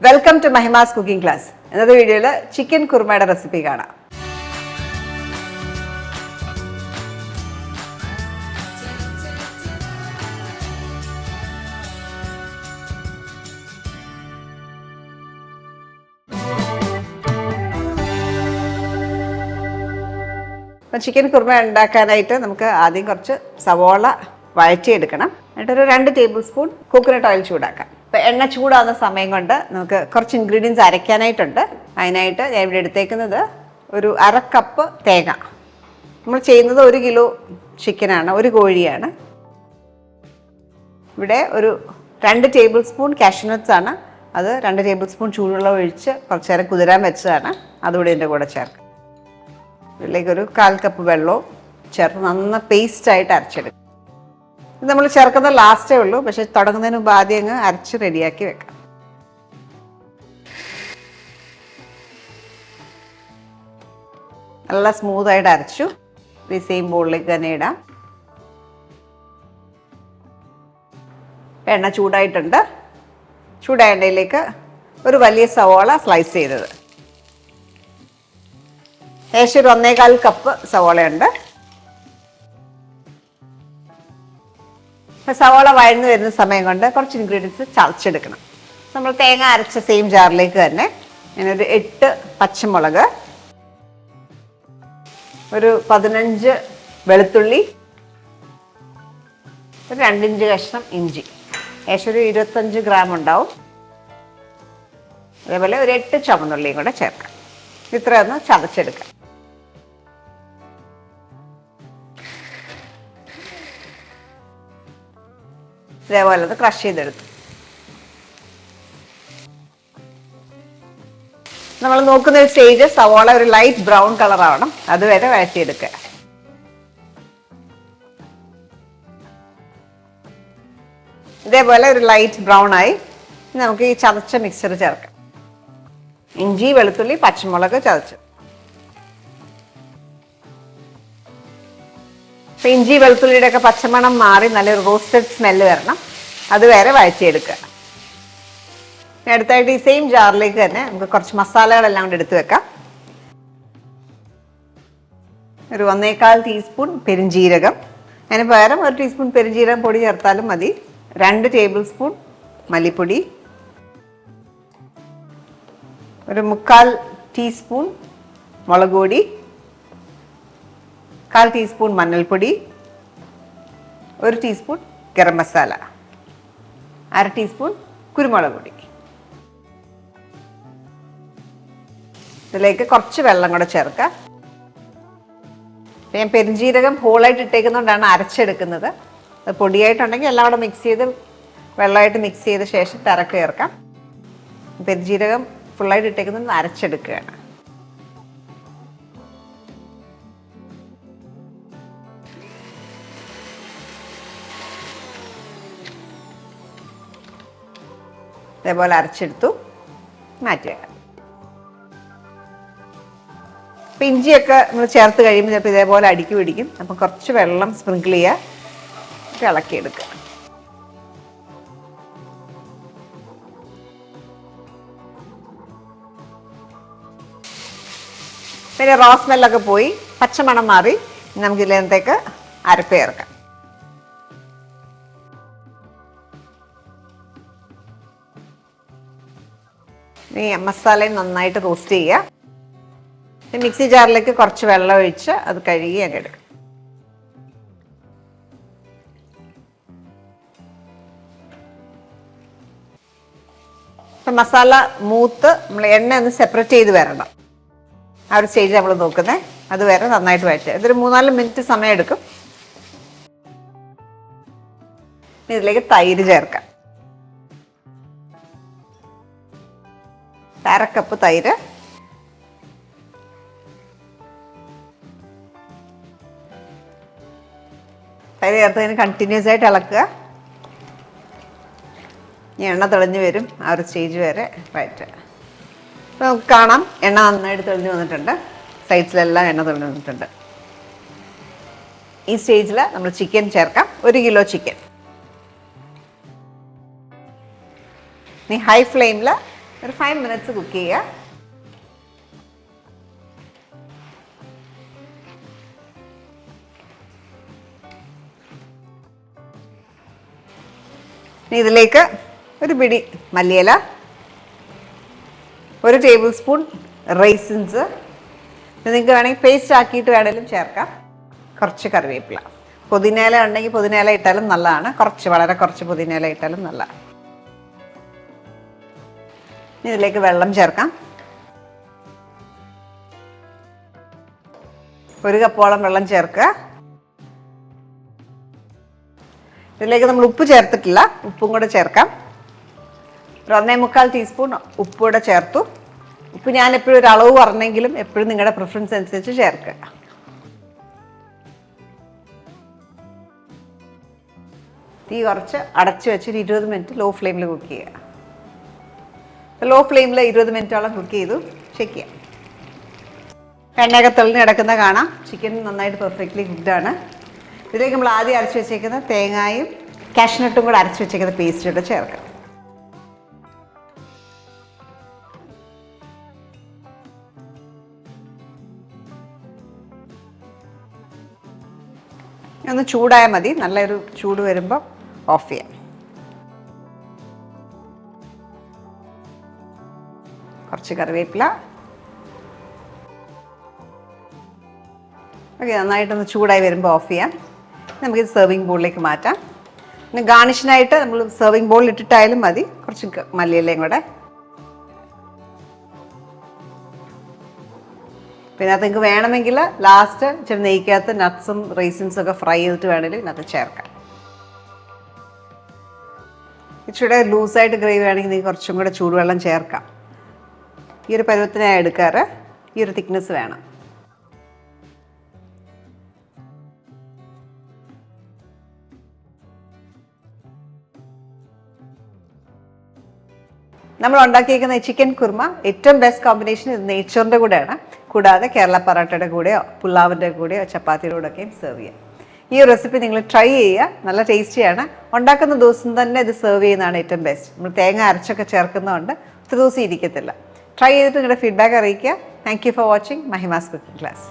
Welcome to Mahima's cooking class. ഇന്നത്തെ വീഡിയോയിൽ chicken കുർമയുടെ റെസിപ്പി കാണാം. ചിക്കൻ കുർമ ഉണ്ടാക്കാനായിട്ട് നമുക്ക് ആദ്യം കുറച്ച് സവോള വഴറ്റിയെടുക്കണം. എന്നിട്ടൊരു 2 ടേബിൾ സ്പൂൺ കോക്കനട്ട് ഓയിൽ ചൂടാക്കാം. അപ്പോൾ എണ്ണ ചൂടാകുന്ന സമയം കൊണ്ട് നമുക്ക് കുറച്ച് ഇൻഗ്രീഡിയൻസ് അരയ്ക്കാനായിട്ടുണ്ട്. അതിനായിട്ട് ഞാൻ ഇവിടെ എടുത്തേക്കുന്നത് ഒരു 1/2 കപ്പ് തേങ്ങ. നമ്മൾ ചെയ്യുന്നത് 1 കിലോ ചിക്കനാണ്, 1 കോഴിയാണ്. ഇവിടെ ഒരു 2 ടേബിൾ സ്പൂൺ കാഷ്യൂനട്ട്സ് ആണ്. അത് 2 ടേബിൾ സ്പൂൺ ചൂടുവെള്ളം ഒഴിച്ച് കുറച്ച് നേരം കുതിരാൻ വെച്ചതാണ്. അതുകൂടി ഇതിൻ്റെ കൂടെ ചേർക്കാം. ഇതിലേക്കൊരു 1/4 കപ്പ് വെള്ളവും ചേർത്ത് നന്ന പേസ്റ്റായിട്ട് അരച്ചെടുക്കും. ഇത് നമ്മൾ ചേർക്കുന്ന ലാസ്റ്റേ ഉള്ളൂ, പക്ഷെ തുടങ്ങുന്നതിന് മുമ്പ് ആദ്യം അങ്ങ് അരച്ച് റെഡിയാക്കി വെക്കാം. നല്ല സ്മൂത്തായിട്ട് അരച്ചു. ഈ സെയിം ബോളിലേക്ക് തന്നെ ഇടാം. എണ്ണ ചൂടായിട്ടുണ്ട്. ചൂടായ എണ്ണയിലേക്ക് ഒരു വലിയ സവോള സ്ലൈസ് ചെയ്തത്, ഏകദേശം ഒരു 1.25 കപ്പ് സവോളയുണ്ട്. സവോള വഴന്നു വരുന്ന സമയം കൊണ്ട് കുറച്ച് ഇൻഗ്രീഡിയൻസ് ചതച്ചെടുക്കണം. നമ്മൾ തേങ്ങ അരച്ച സെയിം ജാറിലേക്ക് തന്നെ ഞാനൊരു 8 പച്ചമുളക്, ഒരു 15 വെളുത്തുള്ളി, ഒരു 2 ഇഞ്ച് കഷ്ണം ഇഞ്ചി, ഏകദേശം ഒരു 25 ഗ്രാം ഉണ്ടാവും. അതേപോലെ ഒരു 8 ചുവന്നുള്ളിയും കൂടെ ചേർക്കാം. ഇത്രയൊന്ന് ചതച്ചെടുക്കാം. ഇതേപോലെ അത് ക്രഷ് ചെയ്തെടുത്തു. നമ്മൾ നോക്കുന്ന ഒരു സ്റ്റേജ് സവോള ഒരു ലൈറ്റ് ബ്രൗൺ കളർ ആവണം, അതുവരെ വഴറ്റിയെടുക്കുക. ഇതേപോലെ ഒരു ലൈറ്റ് ബ്രൗൺ ആയി നമുക്ക് ഈ ചതച്ച മിക്സർ ചേർക്കാം. ഇഞ്ചി, വെളുത്തുള്ളി, പച്ചമുളക് ചതച്ച്. അപ്പം ഇഞ്ചി വെളുത്തുള്ളിയുടെ ഒക്കെ പച്ചമണം മാറി നല്ലൊരു റോസ്റ്റഡ് സ്മെല്ല് വരണം, അതുവരെ വഴറ്റിയെടുക്കുക. അടുത്തായിട്ട് ഈ സെയിം ജാറിലേക്ക് തന്നെ നമുക്ക് കുറച്ച് മസാലകളെല്ലാം കൂടി എടുത്ത് വെക്കാം. ഒരു 1.25 ടീസ്പൂൺ പെരുംജീരകം, അതിന് പകരം 1 ടീസ്പൂൺ പെരുംജീരകം പൊടി ചേർത്താലും മതി. 2 ടേബിൾ സ്പൂൺ മല്ലിപ്പൊടി, ഒരു 1/4 ടീസ്പൂൺ മുളക് പൊടി, 1/4 ടീസ്പൂൺ മഞ്ഞൾപ്പൊടി, 1 ടീസ്പൂൺ ഗരം മസാല, 1/2 ടീസ്പൂൺ കുരുമുളക് പൊടി. ഇതിലേക്ക് കുറച്ച് വെള്ളം കൂടെ ചേർക്കാം. ഞാൻ പെരുംജീരകം ഹോളായിട്ട് ഇട്ടേക്കുന്നതുകൊണ്ടാണ് അരച്ചെടുക്കുന്നത്. അത് പൊടിയായിട്ടുണ്ടെങ്കിൽ എല്ലാം കൂടെ മിക്സ് ചെയ്ത് വെള്ളമായിട്ട് മിക്സ് ചെയ്ത ശേഷം തിരക്ക് ചേർക്കാം. പെരുംജീരകം ഫുള്ളായിട്ട് ഇട്ടേക്കുന്നത് അരച്ചെടുക്കുകയാണ്. ഇതേപോലെ അരച്ചെടുത്തു, മാറ്റി വെക്കാം. അപ്പം ഇഞ്ചിയൊക്കെ നമ്മൾ ചേർത്ത് കഴിയുമ്പോൾ ചിലപ്പോൾ ഇതേപോലെ അടുക്കി പിടിക്കും. അപ്പം കുറച്ച് വെള്ളം സ്പ്രിങ്കിൾ ചെയ്യുക, ഇളക്കിയെടുക്കുക. പിന്നെ റോ സ്മെല്ലൊക്കെ പോയി പച്ചമണം മാറി നമുക്ക് ഇതിനകത്തേക്ക് അരപ്പ് ചേർക്കാം. ഈ മസാലയും നന്നായിട്ട് റോസ്റ്റ് ചെയ്യുക. മിക്സി ജാറിലേക്ക് കുറച്ച് വെള്ളം ഒഴിച്ച് അത് കഴുകി അങ്ങ് എടുക്കും. ഇപ്പം മസാല മൂത്ത് നമ്മൾ എണ്ണ ഒന്ന് സെപ്പറേറ്റ് ചെയ്ത് വരണം. ആ ഒരു സ്റ്റേജ് നമ്മൾ നോക്കുന്നത്. അതുവരെ നന്നായിട്ട് വഴറ്റുക. ഇതൊരു 3-4 മിനിറ്റ് സമയം എടുക്കും. ഇതിലേക്ക് തൈര് ചേർക്കാം. 1/2 കപ്പ് തൈര്, തൈര് ചേർത്തതിന് കണ്ടിന്യൂസ് ആയിട്ട് ഇളക്കുക. ഈ എണ്ണ തെളിഞ്ഞ് വരും, ആ ഒരു സ്റ്റേജ് വരെ വഴറ്റുക. അപ്പോൾ നമുക്ക് കാണാം എണ്ണ നന്നായിട്ട് തെളിഞ്ഞ് വന്നിട്ടുണ്ട്. സൈഡ്സിലെല്ലാം എണ്ണ തെളിഞ്ഞ് വന്നിട്ടുണ്ട്. ഈ സ്റ്റേജിൽ നമ്മൾ ചിക്കൻ ചേർക്കാം. 1 കിലോ ചിക്കൻ. നീ ഹൈ ഫ്ലെയിമിൽ ഒരു 5 മിനിറ്റ്സ് കുക്ക് ചെയ്യുക. ഇനി ഇതിലേക്ക് ഒരു പിടി മല്ലിയില, 1 ടേബിൾ സ്പൂൺ റൈസിൻസ്, നിങ്ങൾക്ക് വേണമെങ്കിൽ പേസ്റ്റ് ആക്കിയിട്ട് വേണമെങ്കിലും ചേർക്കാം. കുറച്ച് കറിവേപ്പില, പുതിനയില ഉണ്ടെങ്കിൽ പുതിനയില ഇട്ടാലും നല്ലതാണ്. വളരെ കുറച്ച് പുതിനയില ഇട്ടാലും നല്ലതാണ്. ഇനി ഇതിലേക്ക് വെള്ളം ചേർക്കാം. 1 കപ്പോളം വെള്ളം ചേർക്കുക. ഇതിലേക്ക് നമ്മൾ ഉപ്പ് ചേർത്തിട്ടില്ല, ഉപ്പും കൂടെ ചേർക്കാം. ഒരു 1.25 ടീസ്പൂൺ ഉപ്പ് കൂടെ ചേർത്തു. ഉപ്പ് ഞാൻ എപ്പോഴും ഒരു അളവ് പറഞ്ഞെങ്കിലും എപ്പോഴും നിങ്ങളുടെ പ്രിഫറൻസ് അനുസരിച്ച് ചേർക്കുക. തീ കുറച്ച് അടച്ചു വെച്ചൊരു 20 മിനിറ്റ് ലോ ഫ്ലെയിമിൽ കുക്ക് ചെയ്യുക. ലോ ഫ്ലെയിമിൽ 20 മിനിറ്റോളം കുക്ക് ചെയ്തു ചെക്ക് ചെയ്യാം. എണ്ണയൊക്കെ തെളിഞ്ഞ് കിടക്കുന്ന കാണാം. ചിക്കൻ നന്നായിട്ട് പെർഫെക്റ്റ്ലി കുക്ക്ഡാണ്. ഇതിലേക്ക് നമ്മൾ ആദ്യം അരച്ച് വെച്ചേക്കുന്ന തേങ്ങായും കാഷ്നട്ടും കൂടെ അരച്ച് വെച്ചേക്കുന്ന പേസ്റ്റ് കൂടെ ചേർക്കാം. ഒന്ന് ചൂടായാൽ മതി. നല്ലൊരു ചൂട് വരുമ്പോൾ ഓഫ് ചെയ്യാം. കുറച്ച് കറിവേപ്പില. ഓക്കെ, നന്നായിട്ടൊന്ന് ചൂടായി വരുമ്പോൾ ഓഫ് ചെയ്യാം. നമുക്കിത് സെർവിങ് ബോളിലേക്ക് മാറ്റാം. പിന്നെ ഗാർണിഷിനായിട്ട് നമ്മൾ സെർവിങ് ബോളിൽ ഇട്ടിട്ടായാലും മതി. കുറച്ച് മല്ലിയിലയും കൂടെ. പിന്നെ അത് നിങ്ങൾക്ക് വേണമെങ്കിൽ ലാസ്റ്റ് ഇച്ചിരി നെയ്ക്കകത്ത് നട്ട്സും റൈസിൻസും ഒക്കെ ഫ്രൈ ചെയ്തിട്ട് വേണമെങ്കിൽ ഇതിനകത്ത് ചേർക്കാം. ഇച്ചിരി ലൂസായിട്ട് ഗ്രേവി വേണമെങ്കിൽ നിങ്ങൾക്ക് കുറച്ചും കൂടെ ചൂടുവെള്ളം ചേർക്കാം. ഈ ഒരു പരുവത്തിനായി എടുക്കാറ്. ഈ ഒരു തിക്നെസ് വേണം. നമ്മൾ ഉണ്ടാക്കിയിരിക്കുന്ന ചിക്കൻ കുർമ ഏറ്റവും ബെസ്റ്റ് കോമ്പിനേഷൻ ഇത് നെയ്ച്ചോറിൻ്റെ കൂടെയാണ്. കൂടാതെ കേരള പറാട്ടയുടെ കൂടെയോ പുലാവിൻ്റെ കൂടെയോ ചപ്പാത്തിയുടെ കൂടെയൊക്കെയും സെർവ് ചെയ്യാം. ഈ ഒരു റെസിപ്പി നിങ്ങൾ ട്രൈ ചെയ്യുക. നല്ല ടേസ്റ്റിയാണ്. ഉണ്ടാക്കുന്ന ദിവസം തന്നെ ഇത് സെർവ് ചെയ്യുന്നതാണ് ഏറ്റവും ബെസ്റ്റ്. നമ്മൾ തേങ്ങ അരച്ചൊക്കെ ചേർക്കുന്നതുകൊണ്ട് ഒത്തിരി ദിവസം ഇരിക്കത്തില്ല. ട്രൈ ചെയ്തിട്ട് നിങ്ങളുടെ ഫീഡ്ബാക്ക് അറിയിക്കുക. Thank you for watching Mahima's cooking class.